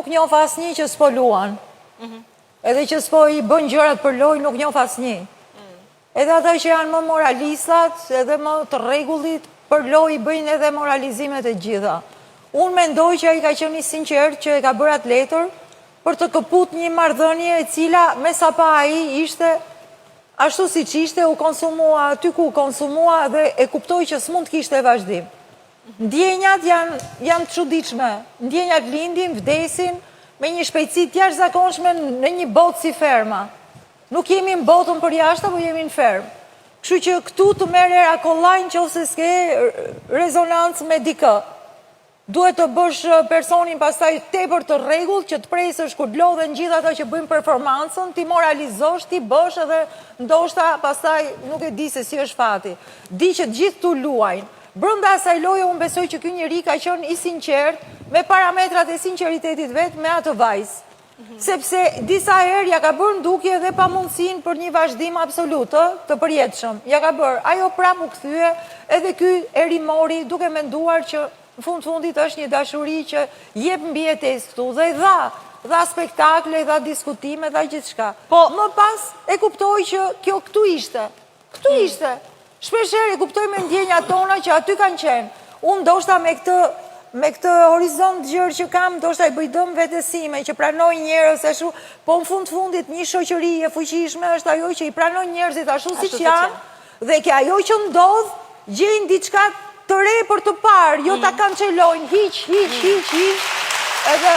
nuk njoh asnjë që s'po luan. Edhe që s'po i bën gjërat për lojë nuk njoh asnjë. Edhe ata që janë më moralistat, edhe më të rregullit, për lojë i bëjnë edhe moralizimet e gjitha. Unë mendoj që ai ka qenë i sinqert që e ka bërë atë letër për të këput një marrëdhënie e cila me sa pa ai ishte ashtu siç ishte, u konsumua aty ku u konsumua dhe e kuptoj që s'mund të kishte vazhdim. Ndjenjat janë të çuditshme. Ndjenjat lindin, vdesin me një shpejtësi të jashtëzakonshme në një botë si ferma. Nuk jemi në botën për jashtë, apo jemi në fermë. Kështu që këtu të merr era kollaj nëse s'ke rezonancë me dikë. Duhet të bësh personin pastaj tepër të rregullt që të presësh kur lodhen gjithë ata që bëjnë performancën, ti moralizosh, ti bësh edhe ndoshta pastaj nuk e di se si është fati. Di që të gjithë tu luajnë. Brenda asaj loje unë besoj që ky njeri ka qenë i sinqert me parametrat e sinqeritetit vet me atë vajzë. Sepse disa herë ja ka bërë ndukje dhe pamundësinë për një vazhdim absolut të përjetshëm. Ja ka bërë, ajo prapë u kthye, edhe ky e rimori duke menduar që në fundit është një dashuri që jep mbijetesë këtu dhe dha spektakle, dha diskutime, dha gjithçka. Po më pas e kuptoj që kjo këtu ishte. Këtu ishte. Shpeshherë e kuptoj me ndjenjat tona që aty kanë qenë. Unë ndoshta me këtë horizont gjërë që kam, ndoshta i bëj dëm vetësime, që pranoj njerëz ashtu, po në fundit një shoqëri e fuqishme është ajo që i pranoj njerëzit ashtu siç janë, dhe që ajo që ndodh, gjejnë diçka të re për të parë, jo ta kancelojnë, hiq, edhe